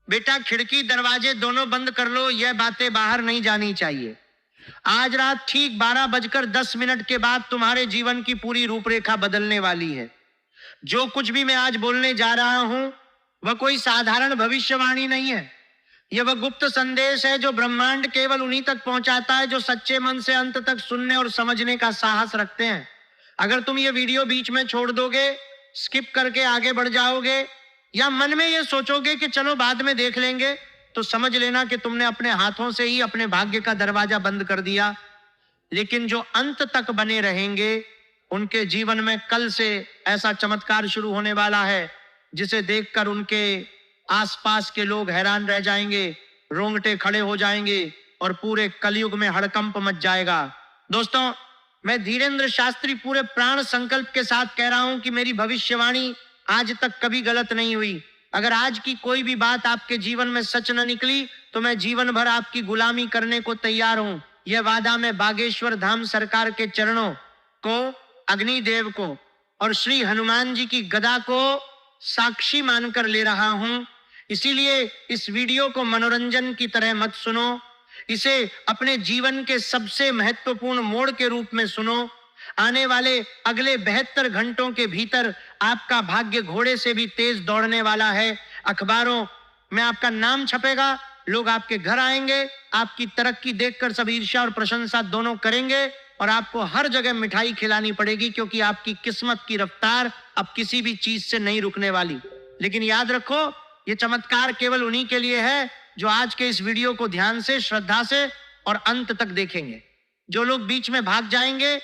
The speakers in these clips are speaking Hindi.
बेटा खिड़की दरवाजे दोनों बंद कर लो, यह बातें बाहर नहीं जानी चाहिए। आज रात ठीक 12:10 के बाद तुम्हारे जीवन की पूरी रूपरेखा बदलने वाली है। जो कुछ भी मैं आज बोलने जा रहा हूं वह कोई साधारण भविष्यवाणी नहीं है। यह वह गुप्त संदेश है जो ब्रह्मांड केवल उन्हीं तक पहुंचाता है जो सच्चे मन से अंत तक सुनने और समझने का साहस रखते हैं। अगर तुम ये वीडियो बीच में छोड़ दोगे, स्किप करके आगे बढ़ जाओगे या मन में ये सोचोगे कि चलो बाद में देख लेंगे, तो समझ लेना कि तुमने अपने हाथों से ही अपने भाग्य का दरवाजा बंद कर दिया। लेकिन जो अंत तक बने रहेंगे उनके जीवन में कल से ऐसा चमत्कार शुरू होने वाला है जिसे देखकर उनके आसपास के लोग हैरान रह जाएंगे, रोंगटे खड़े हो जाएंगे और पूरे कलयुग में हड़कंप मच जाएगा। दोस्तों, मैं धीरेन्द्र शास्त्री पूरे प्राण संकल्प के साथ कह रहा हूं कि मेरी भविष्यवाणी आज तक कभी गलत नहीं हुई। अगर आज की कोई भी बात आपके जीवन में सच न निकली तो मैं जीवन भर आपकी गुलामी करने को तैयार हूं। यह वादा मैं बागेश्वर धाम सरकार के चरणों को, अग्निदेव को और श्री हनुमान जी की गदा को साक्षी मानकर ले रहा हूं। इसीलिए इस वीडियो को मनोरंजन की तरह मत सुनो, इसे अपने जीवन के सबसे महत्वपूर्ण मोड़ के रूप में सुनो। आने वाले अगले 72 घंटों के भीतर आपका भाग्य घोड़े से भी तेज दौड़ने वाला है। अखबारों में आपका नाम छपेगा, लोग आपके घर आएंगे, आपकी तरक्की देखकर सब ईर्ष्या और प्रशंसा दोनों करेंगे और आपको हर जगह मिठाई खिलानी पड़ेगी, क्योंकि आपकी किस्मत की रफ्तार अब किसी भी चीज से नहीं रुकने वाली। लेकिन याद रखो, ये चमत्कार केवल उन्हीं के लिए है जो आज के इस वीडियो को ध्यान से, श्रद्धा से और अंत तक देखेंगे। जो लोग बीच में भाग जाएंगे,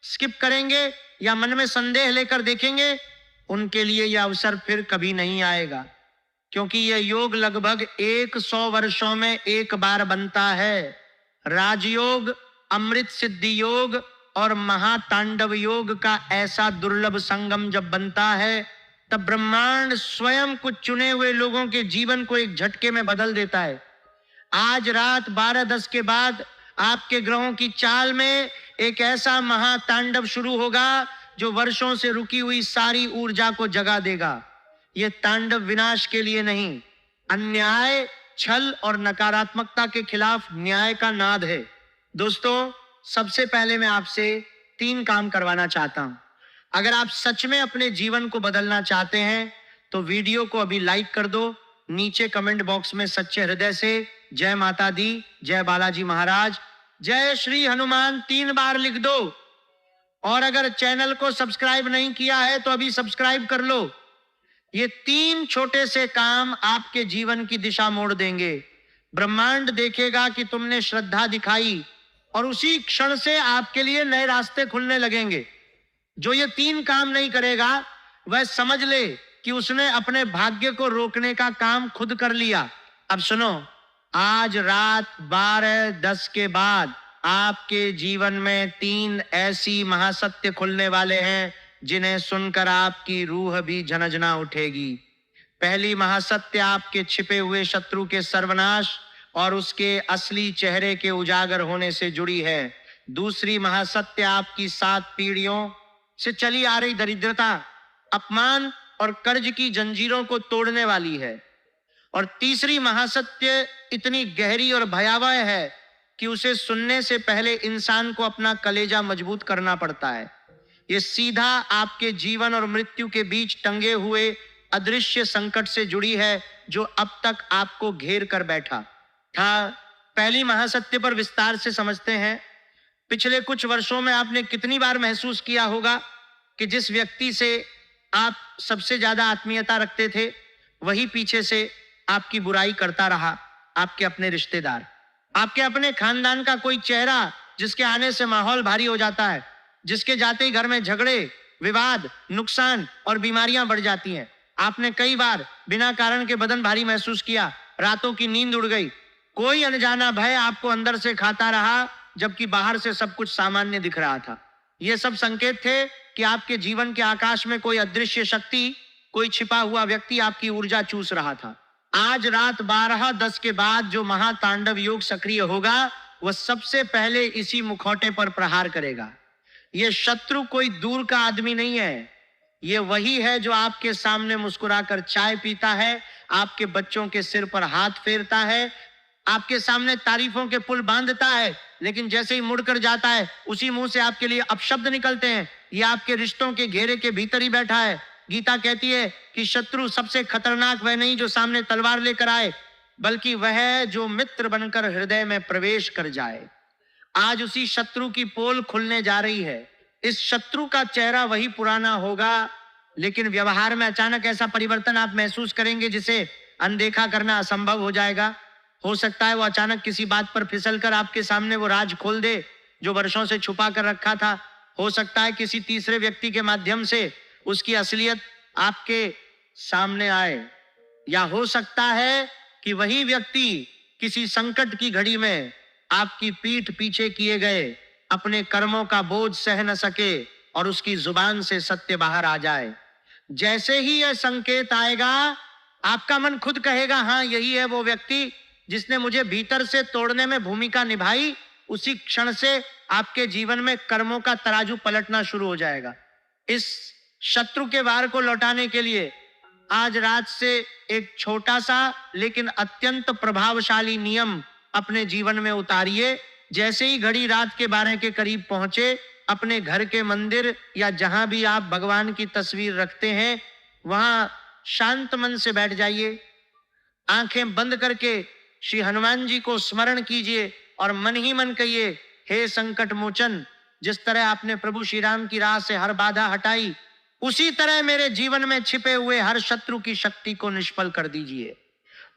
स्किप करेंगे या मन में संदेह लेकर देखेंगे, उनके लिए यह अवसर फिर कभी नहीं आएगा, क्योंकि यह योग लगभग 100 वर्षों में एक बार बनता है। राजयोग, अमृत सिद्धि योग और महातांडव योग का ऐसा दुर्लभ संगम जब बनता है तब ब्रह्मांड स्वयं कुछ चुने हुए लोगों के जीवन को एक झटके में बदल देता है। आज रात 12:10 के बाद आपके ग्रहों की चाल में एक ऐसा महातांडव शुरू होगा जो वर्षों से रुकी हुई सारी ऊर्जा को जगा देगा। यह तांडव विनाश के लिए नहीं, अन्याय, छल और नकारात्मकता के खिलाफ न्याय का नाद है। दोस्तों, सबसे पहले मैं आपसे 3 काम करवाना चाहता हूं। अगर आप सच में अपने जीवन को बदलना चाहते हैं तो वीडियो को अभी लाइक कर दो, नीचे कमेंट बॉक्स में सच्चे हृदय से जय माता दी, जय बालाजी महाराज, जय श्री हनुमान 3 बार लिख दो। और अगर चैनल को सब्सक्राइब नहीं किया है तो अभी सब्सक्राइब कर लो। ये 3 छोटे से काम आपके जीवन की दिशा मोड़ देंगे। ब्रह्मांड देखेगा कि तुमने श्रद्धा दिखाई और उसी क्षण से आपके लिए नए रास्ते खुलने लगेंगे। जो ये 3 काम नहीं करेगा वह समझ ले कि उसने अपने भाग्य को रोकने का काम खुद कर लिया। अब सुनो, आज रात 12:10 के बाद आपके जीवन में 3 ऐसी महासत्य खुलने वाले हैं जिन्हें सुनकर आपकी रूह भी झनझना उठेगी। पहली महासत्य आपके छिपे हुए शत्रु के सर्वनाश और उसके असली चेहरे के उजागर होने से जुड़ी है। दूसरी महासत्य आपकी 7 पीढ़ियों से चली आ रही दरिद्रता, अपमान और कर्ज की जंजीरों को तोड़ने वाली है। और तीसरी महासत्य इतनी गहरी और भयावह है कि उसे सुनने से पहले इंसान को अपना कलेजा मजबूत करना पड़ता है। ये सीधा आपके जीवन और मृत्यु के बीच टंगे हुए अदृश्य संकट से जुड़ी है जो अब तक आपको घेर कर बैठा था। पहली महासत्य पर विस्तार से समझते हैं। पिछले कुछ वर्षों में आपने कितनी बार महसूस किया होगा कि जिस व्यक्ति से आप सबसे ज्यादा आत्मीयता रखते थे वही पीछे से आपकी बुराई करता रहा। आपके अपने रिश्तेदार, आपके अपने खानदान का कोई चेहरा जिसके आने से माहौल भारी हो जाता है, जिसके जाते ही घर में झगड़े, विवाद, नुकसान और बीमारियां बढ़ जाती हैं। आपने कई बार बिना कारण के बदन भारी महसूस किया, रातों की नींद उड़ गई, कोई अनजाना भय आपको अंदर से खाता रहा जबकि बाहर से सब कुछ सामान्य दिख रहा था। ये सब संकेत थे कि आपके जीवन के आकाश में कोई अदृश्य शक्ति, कोई छिपा हुआ व्यक्ति आपकी ऊर्जा चूस रहा था। आज रात 12:10 के बाद जो महातांडव योग सक्रिय होगा वह सबसे पहले इसी मुखौटे पर प्रहार करेगा। यह शत्रु कोई दूर का आदमी नहीं है, यह वही है जो आपके सामने मुस्कुराकर चाय पीता है, आपके बच्चों के सिर पर हाथ फेरता है, आपके सामने तारीफों के पुल बांधता है, लेकिन जैसे ही मुड़कर जाता है उसी मुंह से आपके लिए अपशब्द निकलते हैं। ये आपके रिश्तों के घेरे के भीतर ही बैठा है। गीता कहती है कि शत्रु सबसे खतरनाक वह नहीं जो सामने तलवार लेकर आए, बल्कि वह है जो मित्र बनकर हृदय में प्रवेश कर जाए। आज उसी शत्रु की पोल खुलने जा रही है। इस शत्रु का चेहरा वही पुराना होगा, लेकिन व्यवहार में अचानक ऐसा परिवर्तन आप महसूस करेंगे जिसे अनदेखा करना असंभव हो जाएगा। हो सकता है वो अचानक किसी बात पर फिसलकर आपके सामने वो राज खोल दे जो वर्षों से छुपा कर रखा था। हो सकता है किसी तीसरे व्यक्ति के माध्यम से उसकी असलियत आपके सामने आए, या हो सकता है कि वही व्यक्ति किसी संकट की घड़ी में आपकी पीठ पीछे किए गए अपने कर्मों का बोझ सह न सके और उसकी जुबान से सत्य बाहर आ जाए। जैसे ही यह संकेत आएगा, आपका मन खुद कहेगा, हाँ यही है वो व्यक्ति जिसने मुझे भीतर से तोड़ने में भूमिका निभाई। उसी क्षण से आपके जीवन में कर्मों का तराजू पलटना शुरू हो जाएगा। इस शत्रु के वार को लौटाने के लिए आज रात से एक छोटा सा लेकिन अत्यंत प्रभावशाली नियम अपने जीवन में उतारिए। जैसे ही घड़ी रात के 12 के करीब पहुंचे, अपने घर के मंदिर या जहां भी आप भगवान की तस्वीर रखते हैं वहां शांत मन से बैठ जाइए। आंखें बंद करके श्री हनुमान जी को स्मरण कीजिए और मन ही मन कहिए, हे संकट मोचन, जिस तरह आपने प्रभु श्री राम की राह से हर बाधा हटाई, उसी तरह मेरे जीवन में छिपे हुए हर शत्रु की शक्ति को निष्फल कर दीजिए।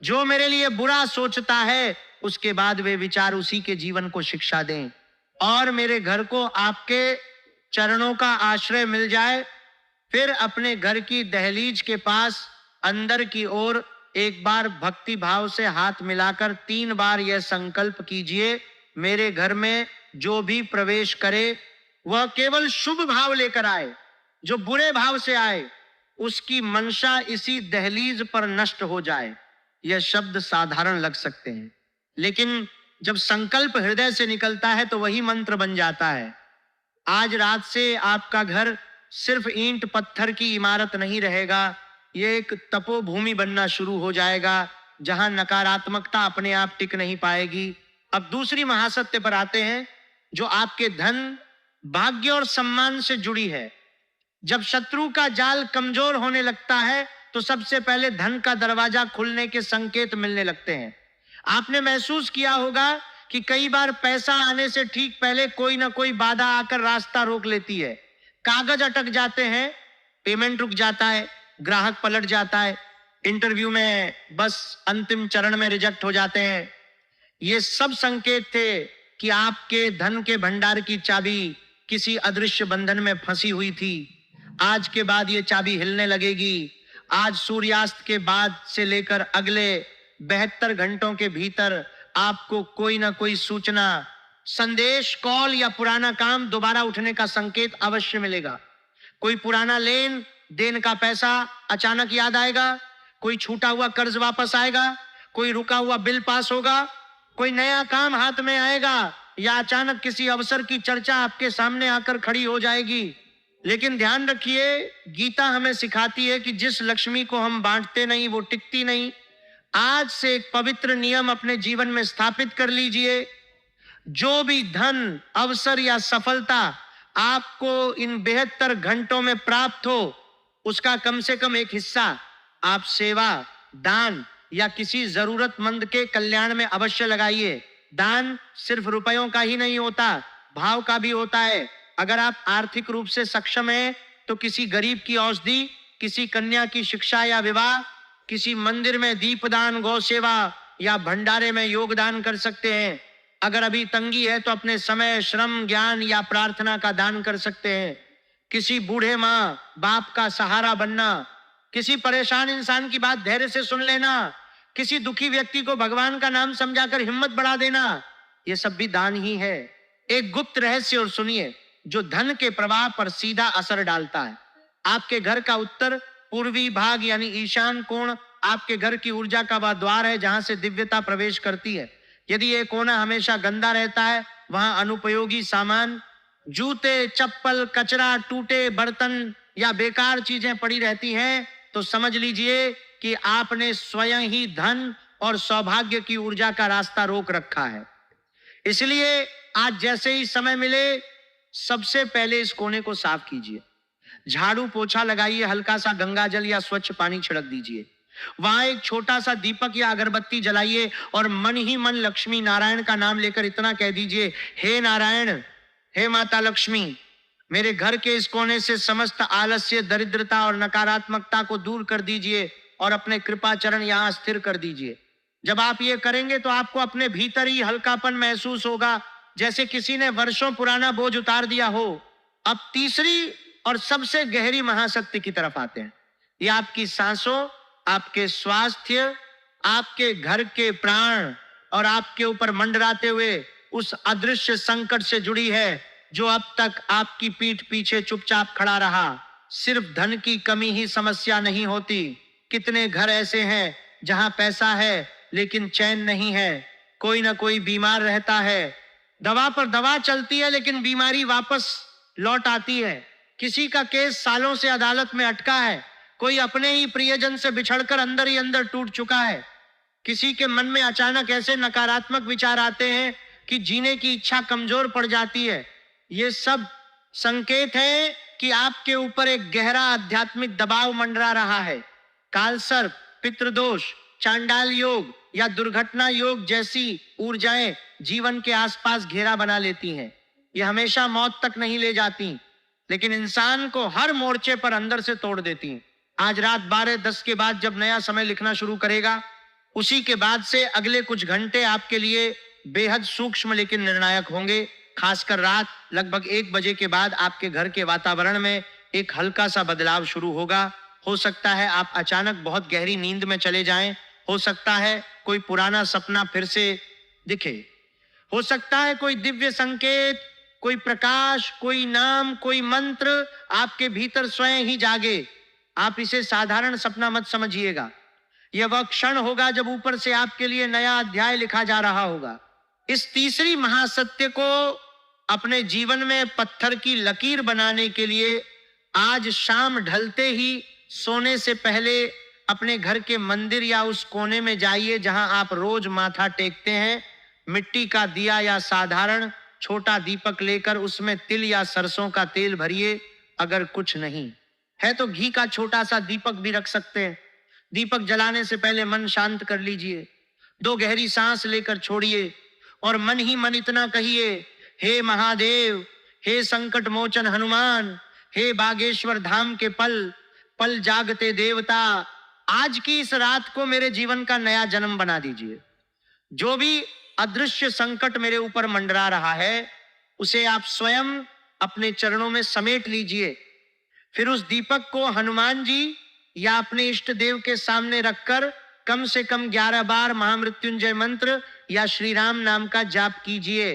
जो मेरे लिए बुरा सोचता है उसके बाद वे विचार उसी के जीवन को शिक्षा दें और मेरे घर को आपके चरणों का आश्रय मिल जाए। फिर अपने घर की दहलीज के पास अंदर की ओर एक बार भक्ति भाव से हाथ मिलाकर 3 बार यह संकल्प कीजिए, मेरे घर में जो भी प्रवेश करे वह केवल शुभ भाव लेकर आए, जो बुरे भाव से आए उसकी मंशा इसी दहलीज पर नष्ट हो जाए। यह शब्द साधारण लग सकते हैं, लेकिन जब संकल्प हृदय से निकलता है तो वही मंत्र बन जाता है। आज रात से आपका घर सिर्फ ईंट पत्थर की इमारत नहीं रहेगा, ये एक तपोभूमि बनना शुरू हो जाएगा जहां नकारात्मकता अपने आप टिक नहीं पाएगी। अब दूसरी महासत्य पर आते हैं जो आपके धन, भाग्य और सम्मान से जुड़ी है। जब शत्रु का जाल कमजोर होने लगता है तो सबसे पहले धन का दरवाजा खुलने के संकेत मिलने लगते हैं। आपने महसूस किया होगा कि कई बार पैसा आने से ठीक पहले कोई ना कोई बाधा आकर रास्ता रोक लेती है। कागज अटक जाते हैं, पेमेंट रुक जाता है, ग्राहक पलट जाता है, इंटरव्यू में बस अंतिम चरण में रिजेक्ट हो जाते हैं। ये सब संकेत थे कि आपके धन के भंडार की चाबी किसी अदृश्य बंधन में फंसी हुई थी। आज के बाद ये चाबी हिलने लगेगी। आज सूर्यास्त के बाद से लेकर अगले 72 घंटों के भीतर आपको कोई ना कोई सूचना, संदेश, कॉल या पुराना काम दोबारा उठने का संकेत अवश्य मिलेगा। कोई पुराना लेन देन का पैसा अचानक याद आएगा, कोई छूटा हुआ कर्ज वापस आएगा, कोई रुका हुआ बिल पास होगा, कोई नया काम हाथ में आएगा या अचानक किसी अवसर की चर्चा आपके सामने आकर खड़ी हो जाएगी। लेकिन ध्यान रखिए, गीता हमें सिखाती है कि जिस लक्ष्मी को हम बांटते नहीं वो टिकती नहीं। आज से एक पवित्र नियम अपने जीवन में स्थापित कर लीजिए। जो भी धन, अवसर या सफलता आपको इन 72 घंटों में प्राप्त हो, उसका कम से कम एक हिस्सा आप सेवा, दान या किसी जरूरतमंद के कल्याण में अवश्य लगाइए। दान सिर्फ रुपयों का ही नहीं होता, भाव का भी होता है। अगर आप आर्थिक रूप से सक्षम हैं तो किसी गरीब की औषधि, किसी कन्या की शिक्षा या विवाह, किसी मंदिर में दीपदान, गौ सेवा या भंडारे में योगदान कर सकते हैं। अगर अभी तंगी है तो अपने समय, श्रम, ज्ञान या प्रार्थना का दान कर सकते हैं। किसी बूढ़े माँ बाप का सहारा बनना, किसी परेशान इंसान की बात धैर्य से सुन लेना, किसी दुखी व्यक्ति को भगवान का नाम समझाकर हिम्मत बढ़ा देना, ये सब भी दान ही है। एक गुप्त रहस्य और सुनिए जो धन के प्रवाह पर सीधा असर डालता है। आपके घर का उत्तर पूर्वी भाग यानी ईशान कोण आपके घर की ऊर्जा का वह द्वार है जहां से दिव्यता प्रवेश करती है। यदि ये कोना हमेशा गंदा रहता है, वहां अनुपयोगी सामान, जूते, चप्पल, कचरा, टूटे बर्तन या बेकार चीजें पड़ी रहती हैं, तो समझ लीजिए कि आपने स्वयं ही धन और सौभाग्य की ऊर्जा का रास्ता रोक रखा है। इसलिए आज जैसे ही समय मिले सबसे पहले इस कोने को साफ कीजिए, झाड़ू पोछा लगाइए, हल्का सा गंगा जल या स्वच्छ पानी छिड़क दीजिए, वहां एक छोटा सा दीपक या अगरबत्ती जलाइए और मन ही मन लक्ष्मी नारायण का नाम लेकर इतना कह दीजिए, हे नारायण, हे माता लक्ष्मी, मेरे घर के इस कोने से समस्त आलस्य, दरिद्रता और नकारात्मकता को दूर कर दीजिए और अपने कृपा चरण यहां स्थिर कर दीजिए। जब आप ये करेंगे तो आपको अपने भीतर ही हल्कापन महसूस होगा, जैसे किसी ने वर्षों पुराना बोझ उतार दिया हो। अब तीसरी और सबसे गहरी महाशक्ति की तरफ आते हैं। ये आपकी सांसों, आपके स्वास्थ्य, आपके घर के प्राण और आपके ऊपर मंडराते हुए उस अदृश्य संकट से जुड़ी है जो अब तक आपकी पीठ पीछे चुपचाप खड़ा रहा। सिर्फ धन की कमी ही समस्या नहीं होती। कितने घर ऐसे हैं जहां पैसा है लेकिन चैन नहीं है, कोई ना कोई बीमार रहता है, दवा पर दवा चलती है लेकिन बीमारी वापस लौट आती है। किसी का केस सालों से अदालत में अटका है, कोई अपने ही प्रियजन से बिछड़कर अंदर ही अंदर टूट चुका है। किसी के मन में अचानक ऐसे नकारात्मक विचार आते हैं कि जीने की इच्छा कमजोर पड़ जाती है। ये सब संकेत है कि आपके ऊपर एक गहरा आध्यात्मिक दबाव मंडरा रहा है। कालसर्प, पितृदोष, चांडाल योग या दुर्घटना योग जैसी ऊर्जाएं जीवन के आसपास घेरा बना लेती हैं। ये हमेशा मौत तक नहीं ले जाती, लेकिन इंसान को हर मोर्चे पर अंदर से तोड़ देती हैं। आज रात 12:10 के बाद जब नया समय लिखना शुरू करेगा, उसी के बाद से अगले कुछ घंटे आपके लिए बेहद सूक्ष्म लेकिन निर्णायक होंगे। खासकर रात लगभग 1 बजे के बाद आपके घर के वातावरण में एक हल्का सा बदलाव शुरू होगा। हो सकता है आप अचानक बहुत गहरी नींद में चले जाएं, हो सकता है कोई पुराना सपना फिर से दिखे, हो सकता है कोई दिव्य संकेत, कोई प्रकाश, कोई नाम, कोई मंत्र आपके भीतर स्वयं ही जागे। आप इसे साधारण सपना मत समझिएगा। यह वह क्षण होगा जब ऊपर से आपके लिए नया अध्याय लिखा जा रहा होगा। इस तीसरी महासत्य को अपने जीवन में पत्थर की लकीर बनाने के लिए आज शाम ढलते ही सोने से पहले अपने घर के मंदिर या उस कोने में जाइए जहां आप रोज माथा टेकते हैं। मिट्टी का दिया या साधारण छोटा दीपक लेकर उसमें तिल या सरसों का तेल भरिए। अगर कुछ नहीं है तो घी का छोटा सा दीपक भी रख सकते हैं। दीपक जलाने से पहले मन शांत कर लीजिए, 2 गहरी सांस लेकर छोड़िए और मन ही मन इतना कहिए, हे महादेव, हे संकट मोचन हनुमान, हे बागेश्वर धाम के पल पल जागते देवता, आज की इस रात को मेरे जीवन का नया जन्म बना दीजिए। जो भी अदृश्य संकट मेरे ऊपर मंडरा रहा है उसे आप स्वयं अपने चरणों में समेट लीजिए। फिर उस दीपक को हनुमान जी या अपने इष्ट देव के सामने रखकर कम से कम 11 बार महामृत्युंजय मंत्र या श्री राम नाम का जाप कीजिए।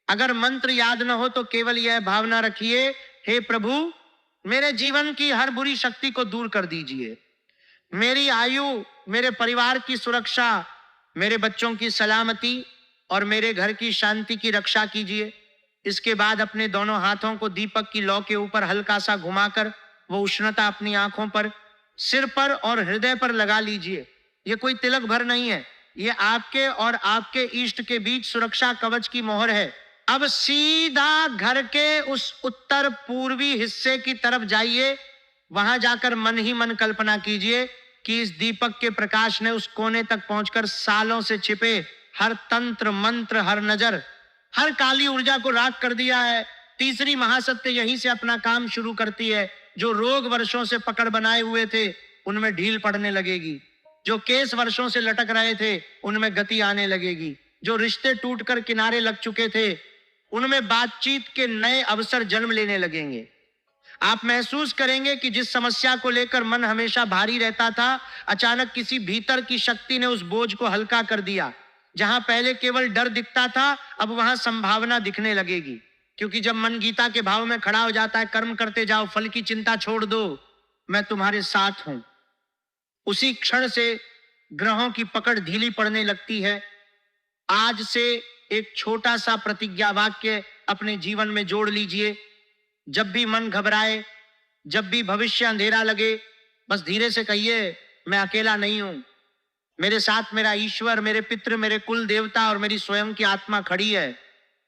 अगर मंत्र याद न हो तो केवल यह भावना रखिए, हे प्रभु, मेरे जीवन की हर बुरी शक्ति को दूर कर दीजिए। मेरी आयु, मेरे परिवार की सुरक्षा, मेरे बच्चों की सलामती और मेरे घर की शांति की रक्षा कीजिए। इसके बाद अपने दोनों हाथों को दीपक की लौ के ऊपर हल्का सा घुमाकर वो उष्णता अपनी आंखों पर, सिर पर और हृदय पर लगा लीजिए। ये कोई तिलक भर नहीं है, ये आपके और आपके इष्ट के बीच सुरक्षा कवच की मोहर है। अब सीधा घर के उस उत्तर पूर्वी हिस्से की तरफ जाइए। वहां जाकर मन ही मन कल्पना कीजिए कि इस दीपक के प्रकाश ने उस कोने तक पहुंचकर सालों से छिपे हर तंत्र मंत्र, हर नजर, हर काली ऊर्जा को राख कर दिया है। तीसरी महासत्य यहीं से अपना काम शुरू करती है। जो रोग वर्षों से पकड़ बनाए हुए थे उनमें ढील पड़ने लगेगी। जो केस वर्षों से लटक रहे थे उनमें गति आने लगेगी। जो रिश्ते टूटकर किनारे लग चुके थे उनमें बातचीत के नए अवसर जन्म लेने लगेंगे। आप महसूस करेंगे कि जिस समस्या को लेकर मन हमेशा भारी रहता था, अचानक किसी भीतर की शक्ति ने उस बोझ को हल्का कर दिया। जहां पहले केवल डर दिखता था, अब वहां संभावना दिखने लगेगी। क्योंकि जब मन गीता के भाव में खड़ा हो जाता है, कर्म करते जाओ, फल की चिंता छोड़ दो, मैं तुम्हारे साथ हूं, उसी क्षण से ग्रहों की पकड़ ढीली पड़ने लगती है। आज से एक छोटा सा प्रतिज्ञा वाक्य अपने जीवन में जोड़ लीजिए। जब भी मन घबराए, जब भी भविष्य अंधेरा लगे, बस धीरे से कहिए, मैं अकेला नहीं हूं, मेरे साथ मेरा ईश्वर, मेरे पितृ, मेरे कुल देवता और मेरी स्वयं की आत्मा खड़ी है।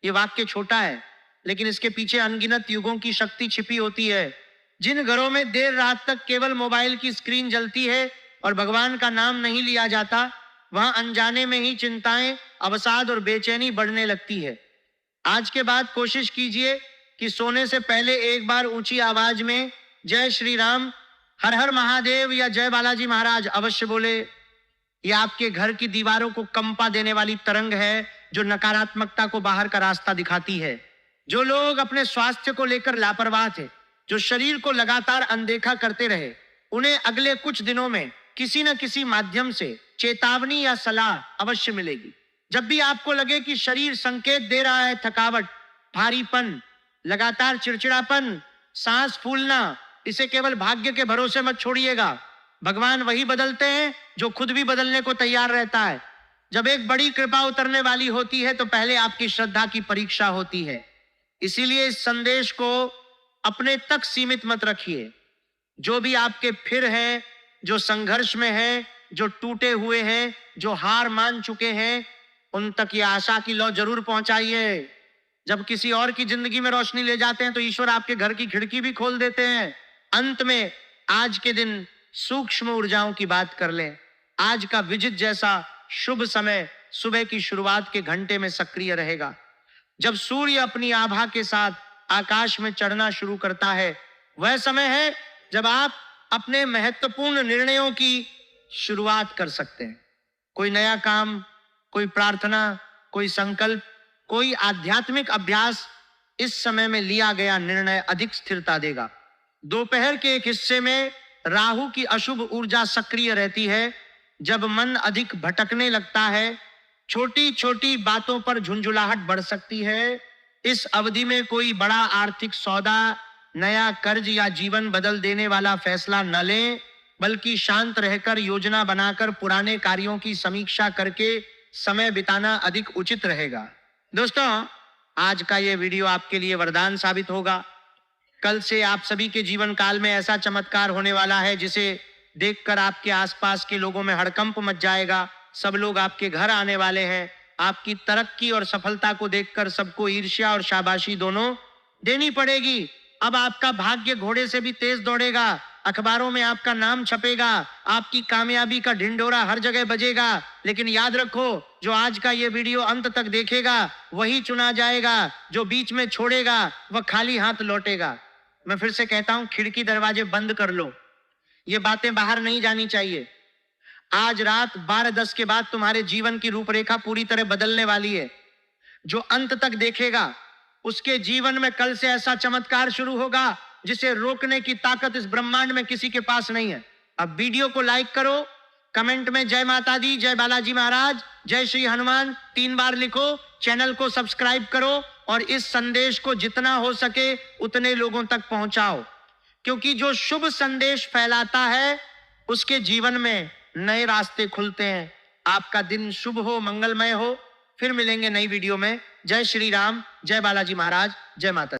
ये वाक्य छोटा है, लेकिन इसके पीछे अनगिनत युगों की शक्ति छिपी होती है। जिन घरों में देर रात तक केवल मोबाइल की स्क्रीन जलती है और भगवान का नाम नहीं लिया जाता, वहां अनजाने में ही चिंताएं, अवसाद और बेचैनी बढ़ने लगती है। आज के बाद कोशिश कीजिए कि सोने से पहले एक बार ऊंची आवाज में जय श्री राम, हर हर महादेव या जय बालाजी महाराज अवश्य बोले। यह आपके घर की दीवारों को कंपा देने वाली तरंग है जो नकारात्मकता को बाहर का रास्ता दिखाती है। जो लोग अपने स्वास्थ्य को लेकर लापरवाह थे, जो शरीर को लगातार अनदेखा करते रहे, उन्हें अगले कुछ दिनों में किसी न किसी माध्यम से चेतावनी या सलाह अवश्य मिलेगी। जब भी आपको लगे कि शरीर संकेत दे रहा है, थकावट, भारीपन, लगातार चिड़चिड़ापन, सांस फूलना, इसे केवल भाग्य के भरोसे मत छोड़िएगा। भगवान वही बदलते हैं जो खुद भी बदलने को तैयार रहता है। जब एक बड़ी कृपा उतरने वाली होती है तो पहले आपकी श्रद्धा की परीक्षा होती है। इसीलिए इस संदेश को अपने तक सीमित मत रखिए। जो भी आपके फिर हैं, जो संघर्ष में हैं, जो टूटे हुए हैं, जो हार मान चुके हैं, उन तक ये आशा की लौ जरूर पहुंचाइए। जब किसी और की जिंदगी में रोशनी ले जाते हैं तो ईश्वर आपके घर की खिड़की भी खोल देते हैं। अंत में आज के दिन सूक्ष्म ऊर्जाओं की बात कर लें। आज का विजित जैसा शुभ समय सुबह की शुरुआत के घंटे में सक्रिय रहेगा। जब सूर्य अपनी आभा के साथ आकाश में चढ़ना शुरू करता है, वह समय है जब आप अपने महत्वपूर्ण निर्णयों की शुरुआत कर सकते हैं। कोई नया काम, कोई प्रार्थना, कोई संकल्प, कोई आध्यात्मिक अभ्यास, इस समय में लिया गया निर्णय अधिक स्थिरता देगा। दोपहर के एक हिस्से में राहु की अशुभ ऊर्जा सक्रिय रहती है। जब मन अधिक भटकने लगता है, छोटी छोटी बातों पर झुंझुलाहट बढ़ सकती है। इस अवधि में कोई बड़ा आर्थिक सौदा, नया कर्ज या जीवन बदल देने वाला फैसला न लें, बल्कि शांत रहकर योजना बनाकर पुराने कार्यों की समीक्षा करके समय बिताना अधिक उचित रहेगा। दोस्तों, आज का ये वीडियो आपके लिए वरदान साबित होगा। कल से आप सभी के जीवन काल में ऐसा चमत्कार होने वाला है जिसे देखकर आपके आसपास के लोगों में हड़कंप मच जाएगा। सब लोग आपके घर आने वाले हैं। आपकी तरक्की और सफलता को देखकर सबको ईर्ष्या और शाबाशी दोनों देनी पड़ेगी। अब आपका भाग्य घोड़े से भी तेज दौड़ेगा। अखबारों में आपका नाम छपेगा। आपकी कामयाबी का ढिंढोरा हर जगह बजेगा। लेकिन याद रखो, जो आज का ये वीडियो अंत तक देखेगा वही चुना जाएगा। जो बीच में छोड़ेगा वह खाली हाथ लौटेगा। मैं फिर से कहता हूं, खिड़की दरवाजे बंद कर लो। ये बातें बाहर नहीं जानी चाहिए। आज रात 12:10 के बाद तुम्हारे जीवन की रूपरेखा पूरी तरह बदलने वाली है। जो अंत तक देखेगा उसके जीवन में कल से ऐसा चमत्कार शुरू होगा जिसे रोकने की ताकत इस ब्रह्मांड में किसी के पास नहीं है। अब वीडियो को लाइक करो, कमेंट में जय माता दी, जय बालाजी महाराज, जय श्री हनुमान 3 बार लिखो, चैनल को सब्सक्राइब करो और इस संदेश को जितना हो सके उतने लोगों तक पहुंचाओ। क्योंकि जो शुभ संदेश फैलाता है उसके जीवन में नए रास्ते खुलते हैं। आपका दिन शुभ हो, मंगलमय हो। फिर मिलेंगे नई वीडियो में। जय श्री राम, जय बालाजी महाराज, जय माता।